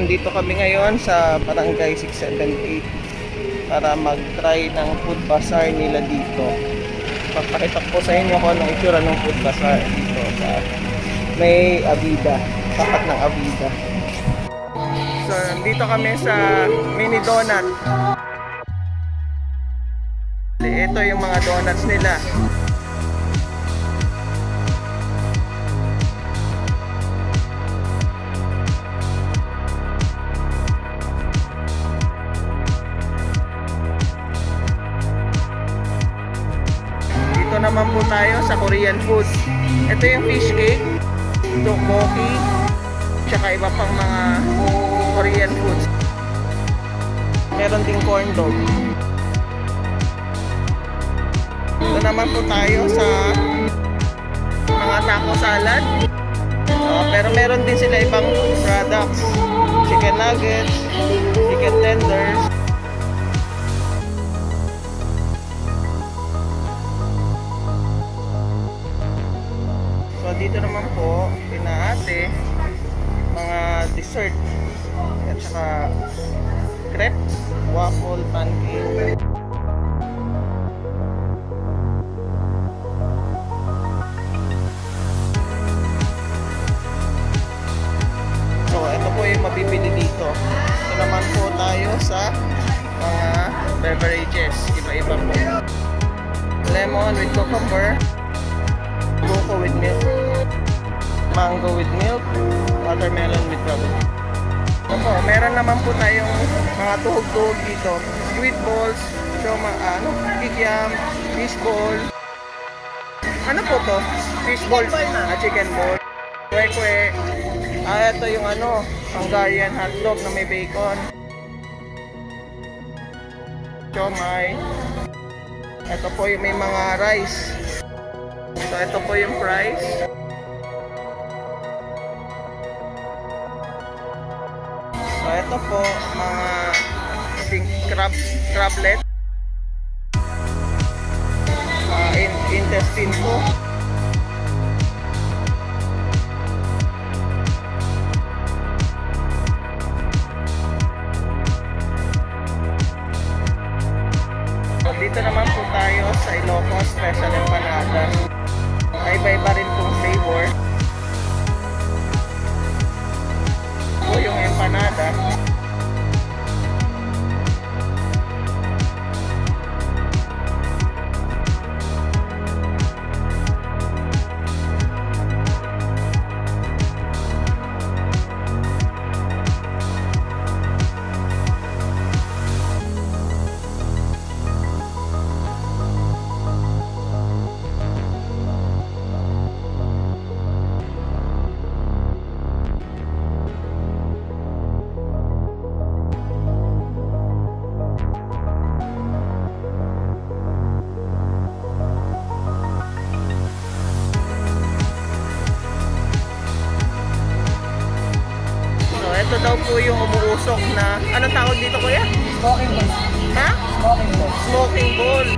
nandito kami ngayon sa Barangay 678 para mag-try ng food bazaar nila dito. Papakita ko sa inyo kung anong itsura ng food bazaar dito sa may Avida, tapat ng Avida. So, nandito kami sa mini donut. Ito yung mga donuts nila. Dito naman po tayo sa Korean food. Ito yung fish cake, tteokbokki, tsaka iba pang mga Korean foods. Meron ding corn dog. Ito naman po tayo sa mga taco salad. Pero meron din sila ibang products. Chicken nuggets, chicken tenders. So dito naman po, pinaate mga dessert at saka crepe, waffle, pancake. So ito po yung mabibili dito. Ito naman po tayo sa mga beverages, iba-iba po. Lemon with cucumber, cocoa with milk, mango with milk, watermelon with bubble. Opo, meron naman po tayong mga tuhog-tuhog dito. Sweet balls, kikiam, fish ball. Ano po to? Fish ball, chicken ball. Kwe-kwe. Ito yung Hungarian hotdog na may bacon. Siomai. Ito po yung may mga rice. So ito po yung fries. So ito po mga crablet. Intestine po. So dito naman po tayo sa Ilocos Special Empanada. Iba-iba rin pong flavor. Ito yung empanada. Ito daw po yung umuusok na, anong tawag dito kuya? Smoking ball. Ha? Smoking ball. Smoking ball.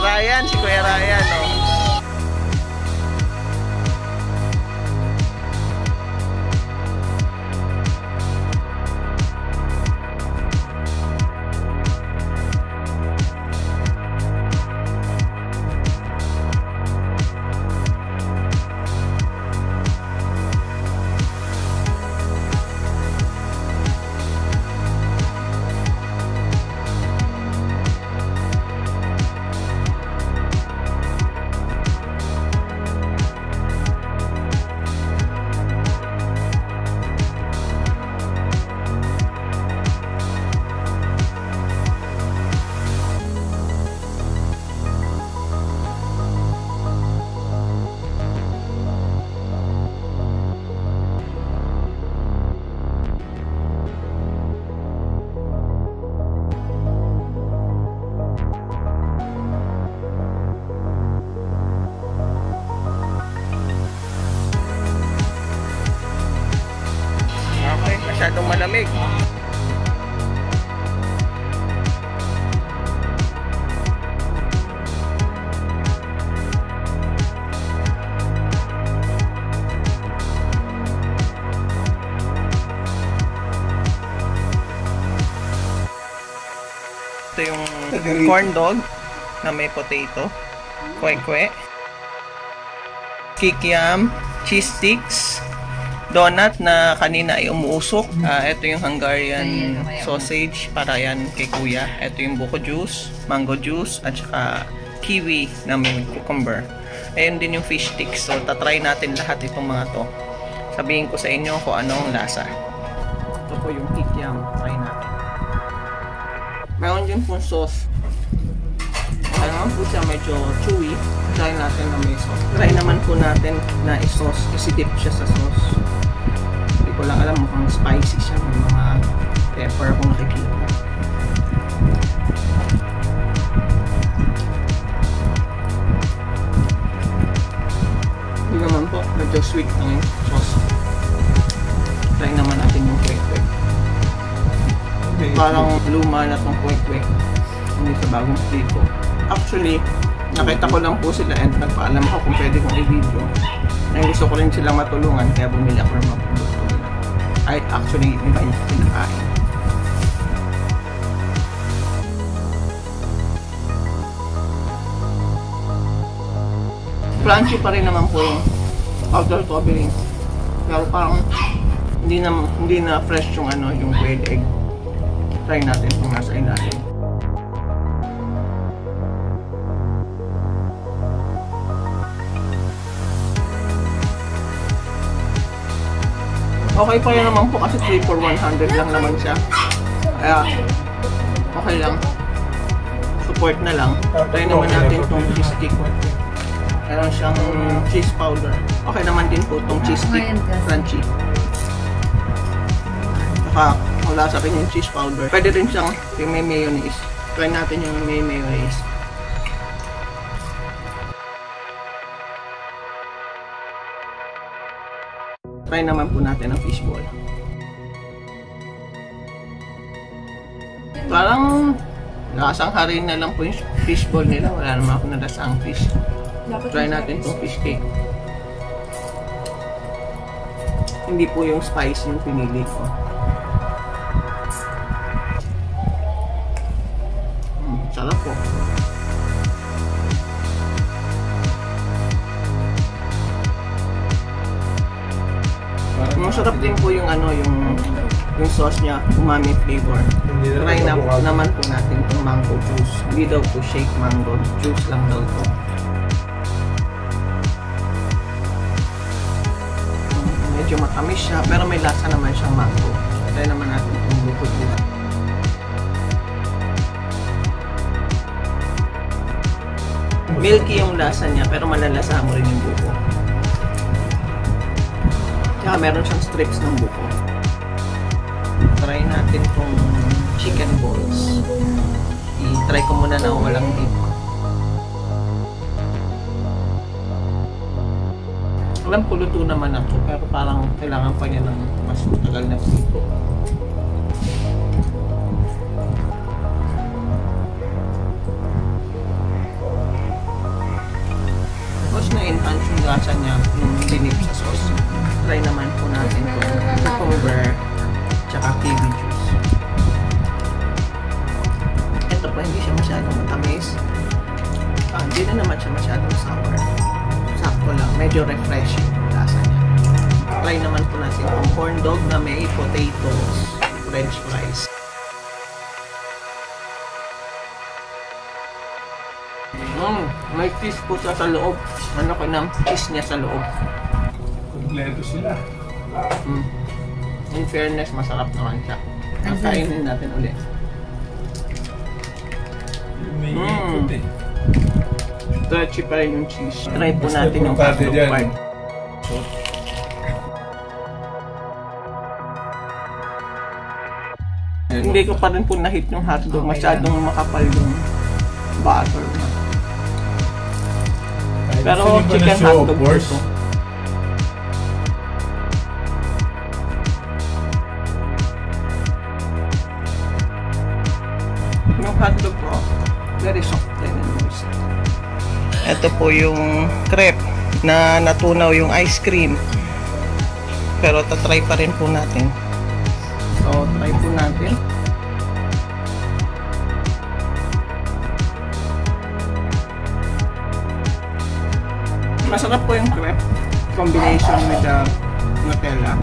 Ryan, si Kuya Ryan, oh. yung corn dog na may potato, kwek-kwek, kikiam, cheese sticks, donut na kanina ay umuusok. Ito yung Hungarian sausage para yan kay kuya. Ito yung buko juice, mango juice, at saka kiwi na may cucumber. Ayun din yung fish sticks. So, tatry natin lahat itong mga to. Sabihin ko sa inyo kung anong lasa. Ito po yung kikiam. Try natin. Meron din po sauce. Okay naman po siya medyo chewy. Try natin na may sauce. Try naman po natin na i-sauce. Isi-dip siya sa sauce. Hindi ko lang alam, mukhang spicy siya. May mga pepper akong nakikita. Hindi naman po, medyo sweet ang sauce. Try naman natin yung kwek-kwek. Parang luma na itong kwek-kwek. Hindi sa bagong prito. Actually, nakita ko lang po sila and nagpaalam ako kung pwede kong i-video. Ngayon gusto ko rin sila matulungan kaya bumili ako ng mga produkto nila. Ay, actually, iba yung pinakain. Crunchy pa rin naman po yung powder covering. Pero parang hindi na fresh yung yung quail egg. Try natin kung nasa ilalim. Okay pa rin naman po kasi 3 for 100 lang naman siya. Kaya okay lang. Support na lang. Try naman natin itong cheese stick. Meron siyang cheese powder. Okay naman din po itong cheese stick. Crunchy. Saka wala sa akin yung cheese powder. Pwede rin siyang yung may mayonnaise. Try natin yung may mayonnaise. Try naman po natin ang fishball. Parang lasang harin na lang po yung fishball nila. Wala naman ako nalasang fish. Try natin itong fish cake. Hindi po yung spice yung pinili ko. Sarap po. Masarap din po yung yung sauce niya, umami flavor. Try naman po natin itong mango juice. Hindi daw po shake mango, juice lang daw po. Medyo matamis siya, pero may lasa naman siyang mango. Try naman natin itong buko juice. Milky yung lasa niya, pero malalasa mo rin yung buko. Tsaka meron siyang strips ng buko. Try natin itong chicken balls. I-try ko muna na walang dip. Alam ko luto naman ako, pero parang kailangan pa niya ng mas matagal na prito. Tapos na-enhance yung lasa niya yung dinip sa sauce. Try naman po natin itong cucumber tsaka kiwi juice. Ito po, hindi siya masyadong matamis. Hindi na naman siya masyadong sour. Sakto lang, medyo refreshing yung lasa niya. Try naman po natin itong corn dog na may potatoes, french fries. May cheese po siya sa loob. Ano ko ng cheese niya sa loob. Kompleto sila. In fairness, masarap naman siya. Kainin natin ulit. May ikot eh. Stretchy pa rin yung cheese. Try po natin yung hotdog part. Hindi ko pa rin po na-hit yung hotdog. Masyadong makapal yung butter. Pero chicken hotdog po ito. Yung hotdog po, very soft and moist. Ito po yung crepe na natunaw yung ice cream. Pero tatry pa rin po natin. So, try po natin. Masarap po yung crepe. Combination with the Nutella.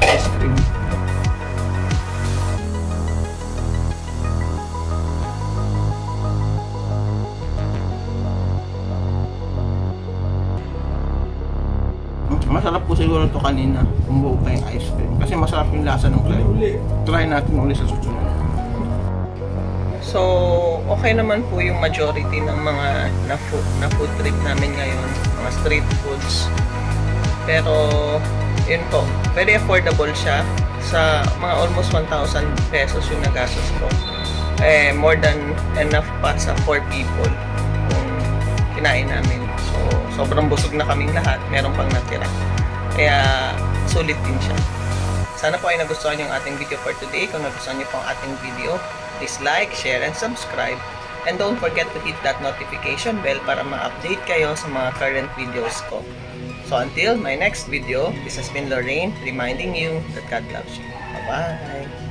Ice cream. Masarap po siguro ito kanina kung buo pa yung ice cream. Kasi masarap yung lasa ng crepe. Try natin ulit sa susunod. So, okay naman po yung majority ng mga na food trip namin ngayon. Mga street foods. Pero, yun po. Very affordable siya. Sa mga almost 1,000 pesos yung nagastos ko. More than enough pa sa 4 people kung kinain namin. So, sobrang busog na kaming lahat. Meron pang natira. Kaya, sulit din siya. Sana po ay nagustuhan yung ating video for today. Kung nagustuhan niyo po ang ating video, please like, share, and subscribe. And don't forget to hit that notification bell para ma-update kayo sa mga current videos ko. So until my next video, this has been Lorraine reminding you that God loves you. Bye-bye!